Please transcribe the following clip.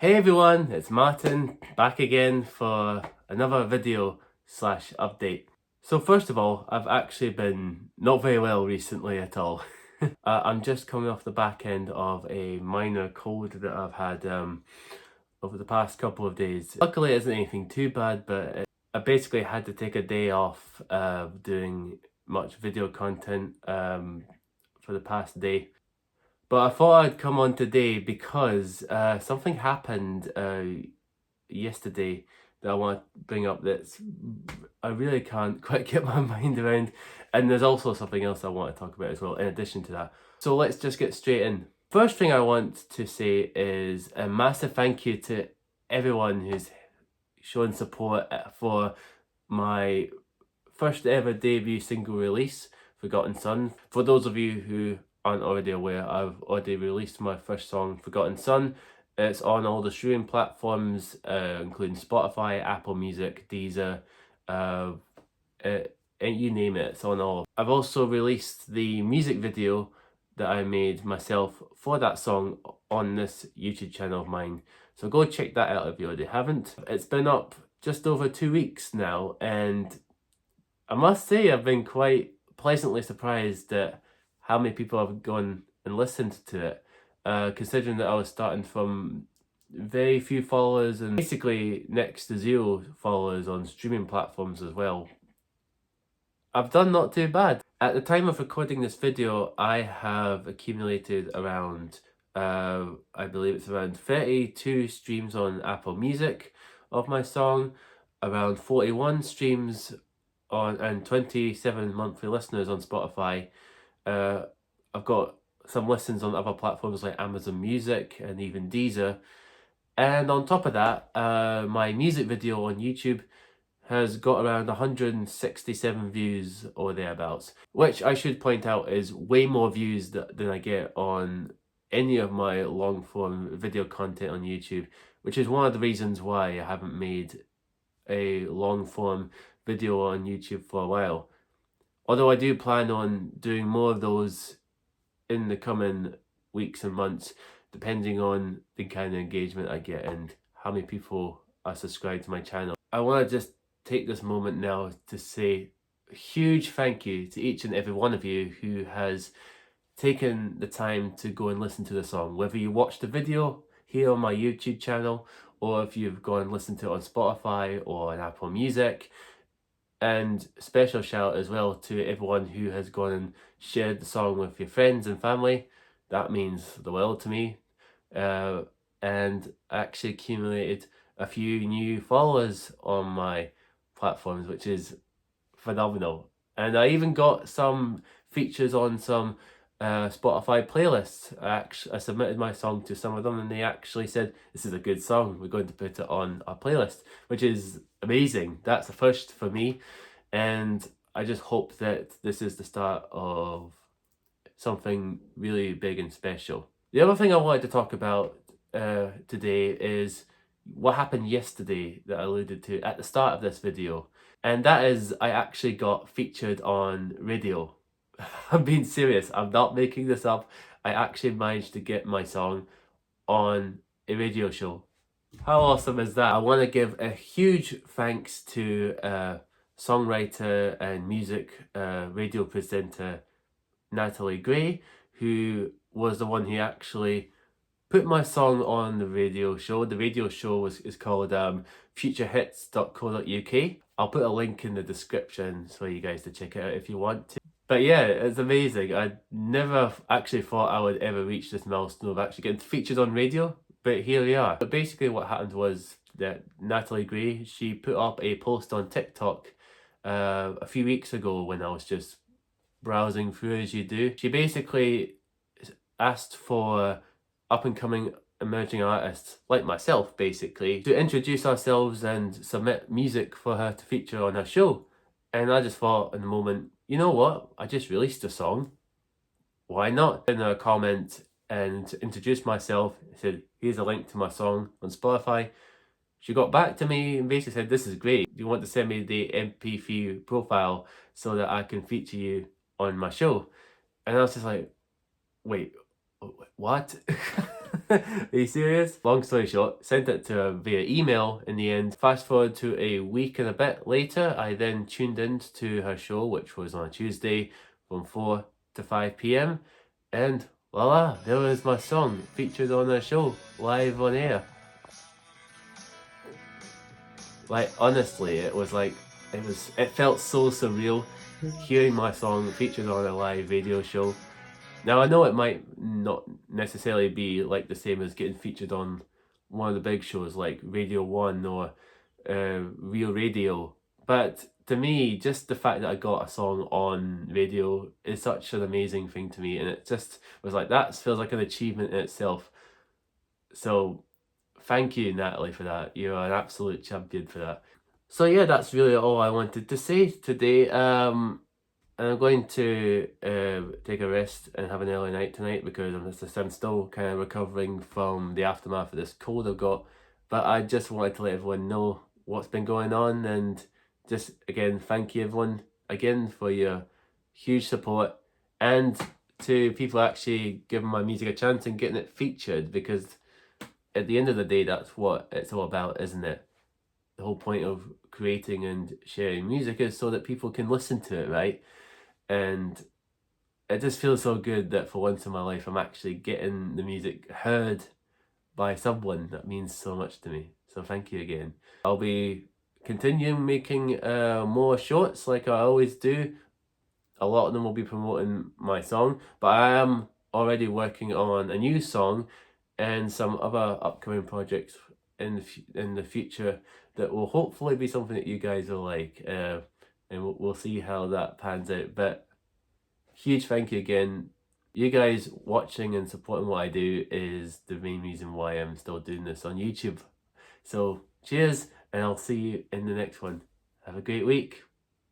Hey everyone, it's Martin back again for another video slash update. So first of all, I've actually been not very well recently at all. I'm just coming off the back end of a minor cold that I've had over the past couple of days. Luckily it isn't anything too bad, but I basically had to take a day off doing much video content for the past day. But I thought I'd come on today because something happened yesterday that I want to bring up that's I really can't quite get my mind around. And there's also something else I want to talk about as well in addition to that. So let's just get straight in. First thing I want to say is a massive thank you to everyone who's shown support for my first ever debut single release, Forgotten Son. For those of you who aren't already aware, I've already released my first song, Forgotten Son. It's on all the streaming platforms, including Spotify, Apple Music, Deezer, you name it, it's on all. I've also released the music video that I made myself for that song on this YouTube channel of mine. So go check that out if you already haven't. It's been up just over 2 weeks now, and I must say I've been quite pleasantly surprised at how many people have gone and listened to it, considering that I was starting from very few followers and basically next to zero followers on streaming platforms as well. I've done not too bad. At the time of recording this video, I have accumulated around, I believe it's around 32 streams on Apple Music of my song, around 41 streams on and 27 monthly listeners on Spotify. I've got some listens on other platforms like Amazon Music and even Deezer. And on top of that, my music video on YouTube has got around 167 views or thereabouts, which I should point out is way more views than I get on any of my long form video content on YouTube, which is one of the reasons why I haven't made a long form video on YouTube for a while. Although I do plan on doing more of those in the coming weeks and months, depending on the kind of engagement I get and how many people are subscribed to my channel. I want to just take this moment now to say a huge thank you to each and every one of you who has taken the time to go and listen to the song, whether you watched the video here on my YouTube channel or if you've gone and listened to it on Spotify or on Apple Music. And special shout as well to everyone who has gone and shared the song with your friends and family. That means the world to me. And I actually accumulated a few new followers on my platforms, which is phenomenal. And I even got some features on some Spotify playlists. I submitted my song to some of them and they actually said, this is a good song, we're going to put it on our playlist, which is amazing. That's a first for me, and I just hope that this is the start of something really big and special. The other thing I wanted to talk about today is what happened yesterday that I alluded to at the start of this video, and that is I actually got featured on radio. I'm being serious, I'm not making this up. I actually managed to get my song on a radio show. How awesome is that? I want to give a huge thanks to songwriter and music radio presenter Natalie Gray, who was the one who actually put my song on the radio show. The radio show is called futurehits.co.uk. I'll put a link in the description for you guys to check it out if you want to. But yeah, it's amazing. I never actually thought I would ever reach this milestone of actually getting featured on radio, but here we are. But basically what happened was that Natalie Gray, she put up a post on TikTok a few weeks ago when I was just browsing through as you do. She basically asked for up-and-coming emerging artists like myself basically to introduce ourselves and submit music for her to feature on her show. And I just thought in the moment, you know what, I just released a song, why not? In a comment and to introduce myself, I said, here's a link to my song on Spotify. She got back to me and basically said, this is great, do you want to send me the MP3 profile so that I can feature you on my show? And I was just like, wait, what? Are you serious? Long story short, sent it to her via email in the end. Fast forward to a week and a bit later, I then tuned in to her show, which was on a Tuesday from 4 to 5 p.m. And voila, there was my song featured on her show, live on air. Like, honestly, it felt so surreal hearing my song featured on a live radio show. Now, I know it might not necessarily be like the same as getting featured on one of the big shows like Radio 1 or Real Radio, but to me, just the fact that I got a song on radio is such an amazing thing to me, and it just was like, that feels like an achievement in itself. So, thank you, Natalie, for that. You're an absolute champion for that. So yeah, that's really all I wanted to say today. And I'm going to take a rest and have an early night tonight because I'm still kind of recovering from the aftermath of this cold I've got. But I just wanted to let everyone know what's been going on, and just again thank you everyone again for your huge support, and to people actually giving my music a chance and getting it featured, because at the end of the day that's what it's all about, isn't it? The whole point of creating and sharing music is so that people can listen to it, right? And it just feels so good that for once in my life I'm actually getting the music heard by someone. That means so much to me. So thank you again. I'll be continuing making more shorts like I always do. A lot of them will be promoting my song, but I am already working on a new song and some other upcoming projects in the future that will hopefully be something that you guys will like, and we'll see how that pans out. But huge thank you again. You guys watching and supporting what I do is the main reason why I'm still doing this on YouTube. So cheers, and I'll see you in the next one. Have a great week.